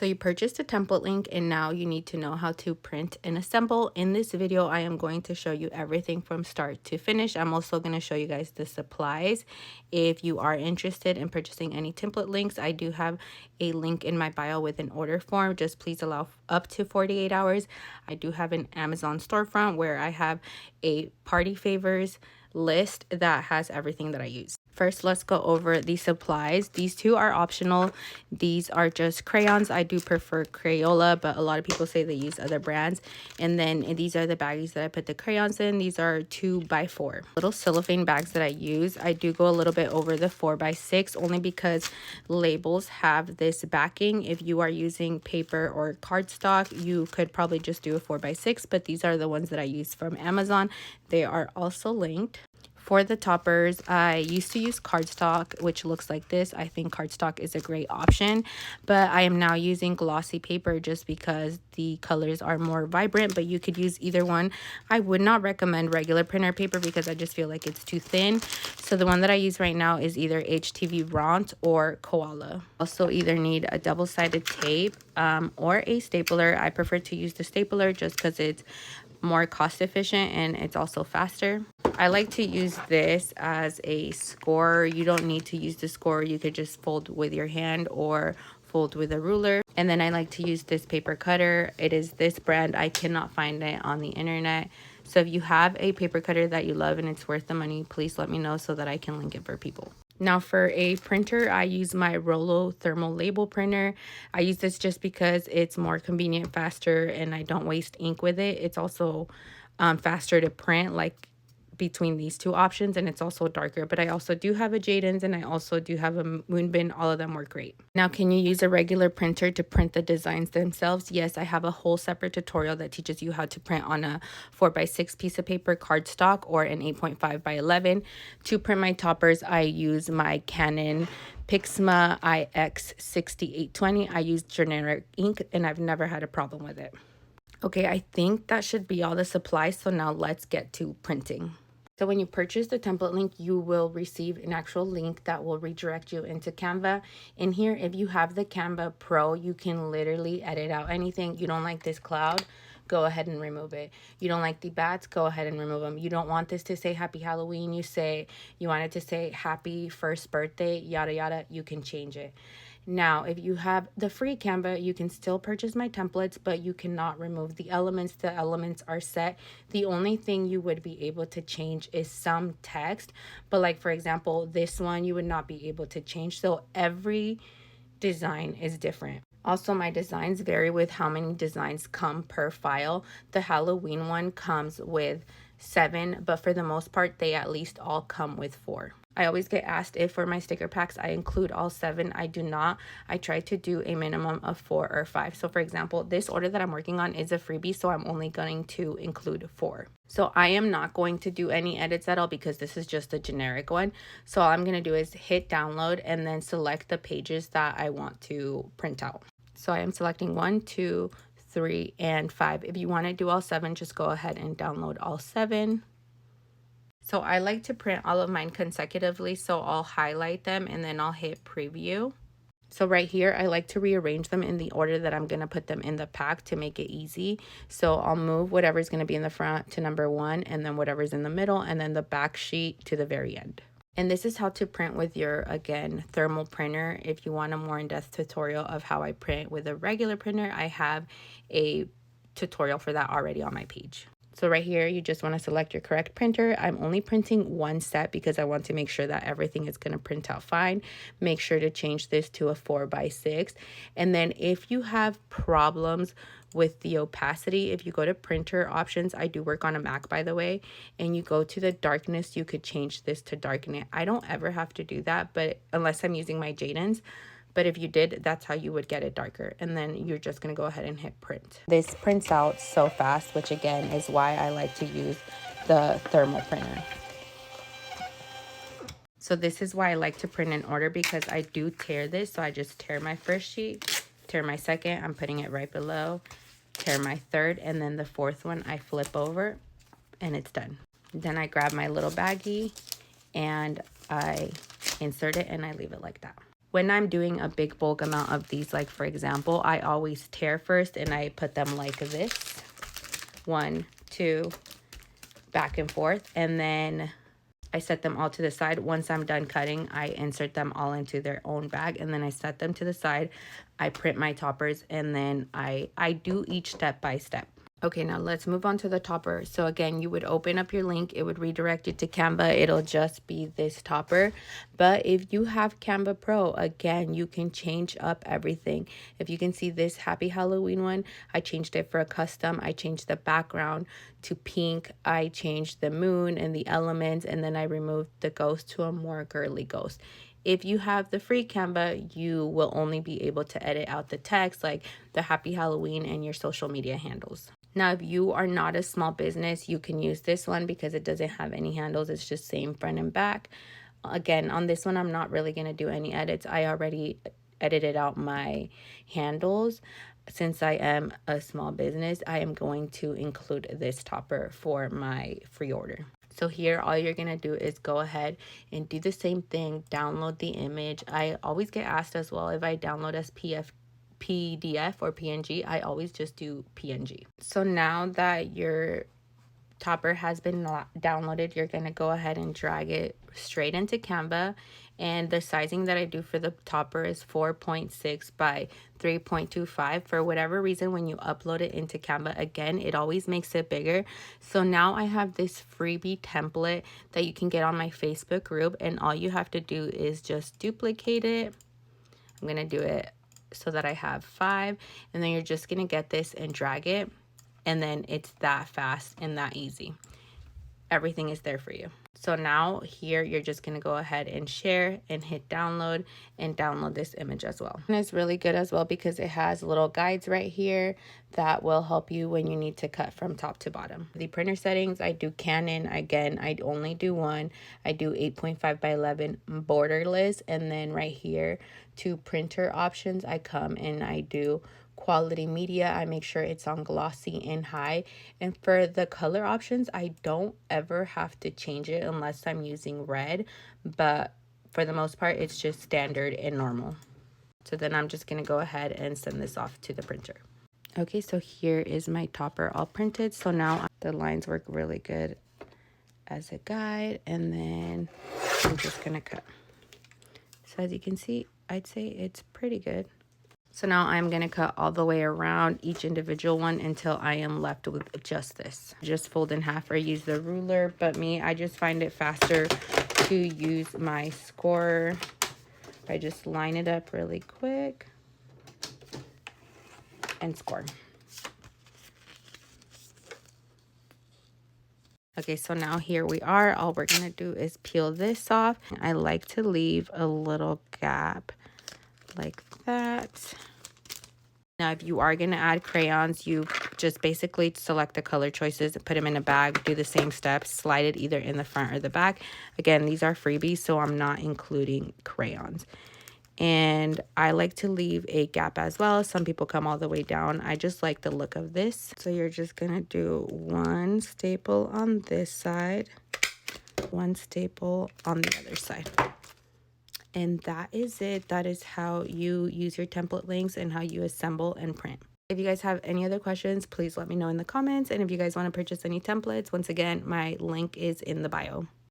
So you purchased a template link and now you need to know how to print and assemble. In this video, I am going to show you everything from start to finish. I'm also going to show you guys the supplies. If you are interested in purchasing any template links, I do have a link in my bio with an order form. Just please allow up to 48 hours. I do have an Amazon storefront where I have a party favors list that has everything that I use. First, let's go over the supplies. These two are optional. These are just crayons. I do prefer Crayola, but a lot of people say they use other brands. And then these are the baggies that I put the crayons in. These are 2x4 little cellophane bags that I use. I do go a little bit over the 4x6 only because labels have this backing. If you are using paper or cardstock, you could probably just do a 4x6, but these are the ones that I use from Amazon. They are also linked. For the toppers, I used to use cardstock, which looks like this. I think cardstock is a great option, but I am now using glossy paper just because the colors are more vibrant, but you could use either one. I would not recommend regular printer paper because I just feel like it's too thin. So the one that I use right now is either HTV Ront or Koala. Also either need a double-sided tape or a stapler. I prefer to use the stapler just because it's more cost efficient and it's also faster. I like to use this as a score. You don't need to use the score. You could just fold with your hand or fold with a ruler. And then I like to use this paper cutter. It is this brand. I cannot find it on the internet. So if you have a paper cutter that you love and it's worth the money, please let me know so that I can link it for people. Now for a printer, I use my Rollo thermal label printer. I use this just because it's more convenient, faster, and I don't waste ink with it. It's also faster to print, like between these two options, and it's also darker. But I also do have a Jadens and I also do have a Moonbin. All of them work great. Now, can you use a regular printer to print the designs themselves? Yes, I have a whole separate tutorial that teaches you how to print on a 4x6 piece of paper cardstock or an 8.5 by 11. To print my toppers, I use my Canon Pixma IX6820. I use generic ink and I've never had a problem with it. Okay, I think that should be all the supplies. So now let's get to printing. So when you purchase the template link, you will receive an actual link that will redirect you into Canva. In here, if you have the Canva Pro, you can literally edit out anything. You don't like this cloud, go ahead and remove it. You don't like the bats, go ahead and remove them. You don't want this to say happy Halloween, you want it to say happy first birthday, yada yada, you can change it. Now, if you have the free Canva, you can still purchase my templates, but you cannot remove the elements. The elements are set. The only thing you would be able to change is some text. But like, for example, this one, you would not be able to change. So every design is different. Also, my designs vary with how many designs come per file. The Halloween one comes with 7, but for the most part, they at least all come with 4. I always get asked if for my sticker packs I include all 7. I do not. I try to do a minimum of 4 or 5. So for example, this order that I'm working on is a freebie, so I'm only going to include 4. So I am not going to do any edits at all because this is just a generic one. So all I'm going to do is hit download and then select the pages that I want to print out. So I am selecting 1, 2, 3, and 5. If you want to do all 7, just go ahead and download all 7. So I like to print all of mine consecutively, so I'll highlight them and then I'll hit preview. So right here, I like to rearrange them in the order that I'm going to put them in the pack to make it easy. So I'll move whatever's going to be in the front to number 1, and then whatever's in the middle, and then the back sheet to the very end. And this is how to print with your, again, thermal printer. If you want a more in-depth tutorial of how I print with a regular printer, I have a tutorial for that already on my page. So right here, you just want to select your correct printer. I'm only printing one set because I want to make sure that everything is going to print out fine. Make sure to change this to a 4x6. And then if you have problems with the opacity, if you go to printer options, I do work on a Mac, by the way, and you go to the darkness, you could change this to darken it. I don't ever have to do that, but unless I'm using my Jadens. But if you did, that's how you would get it darker. And then you're just going to go ahead and hit print. This prints out so fast, which again is why I like to use the thermal printer. So this is why I like to print in order, because I do tear this. So I just tear my first sheet, tear my second, I'm putting it right below, tear my third, and then the fourth one I flip over and it's done. Then I grab my little baggie and I insert it and I leave it like that. When I'm doing a big bulk amount of these, like for example, I always tear first and I put them like this. 1, 2, back and forth. And then I set them all to the side. Once I'm done cutting, I insert them all into their own bag and then I set them to the side. I print my toppers and then I do each step by step. Okay, now let's move on to the topper. So again, you would open up your link. It would redirect you to Canva. It'll just be this topper. But if you have Canva Pro, again, you can change up everything. If you can see this Happy Halloween one, I changed it for a custom. I changed the background to pink. I changed the moon and the elements, and then I removed the ghost to a more girly ghost. If you have the free Canva, you will only be able to edit out the text like the Happy Halloween and your social media handles. Now, if you are not a small business, you can use this one because it doesn't have any handles. It's just same front and back. Again, on this one, I'm not really going to do any edits. I already edited out my handles. Since I am a small business, I am going to include this topper for my free order. So here, all you're going to do is go ahead and do the same thing. Download the image. I always get asked as well if I download as PDF or PNG. I always just do PNG. So now that your topper has been downloaded, you're going to go ahead and drag it straight into Canva. And the sizing that I do for the topper is 4.6 by 3.25. For whatever reason, when you upload it into Canva, again, it always makes it bigger. So now I have this freebie template that you can get on my Facebook group. And all you have to do is just duplicate it. I'm going to do it so that I have 5, and then you're just gonna get this and drag it, and then it's that fast and that easy. Everything is there for you. So now here you're just gonna go ahead and share and hit download and download this image as well. And it's really good as well because it has little guides right here that will help you when you need to cut from top to bottom. The printer settings, I do Canon. Again, I only do one. I do 8.5 by 11 borderless, and then right here to printer options, I come and I do quality media. I make sure it's on glossy and high. And for the color options, I don't ever have to change it unless I'm using red, but for the most part it's just standard and normal. So then I'm just gonna go ahead and send this off to the printer. Okay, so here is my topper all printed. So now the lines work really good as a guide, and then I'm just gonna cut. So as you can see, I'd say it's pretty good. So now I'm going to cut all the way around each individual one until I am left with just this. Just fold in half or use the ruler, but I just find it faster to use my scorer. I just line it up really quick and score. Okay, so now here we are. All we're going to do is peel this off. I like to leave a little gap like that. Now, if you are going to add crayons, you just basically select the color choices and put them in a bag, do the same steps, slide it either in the front or the back. Again, these are freebies, so I'm not including crayons. And I like to leave a gap as well. Some people come all the way down. I just like the look of this. So you're just going to do one staple on this side, one staple on the other side. And that is it. That is how you use your template links and how you assemble and print. If you guys have any other questions, please let me know in the comments. And if you guys want to purchase any templates, once again, my link is in the bio.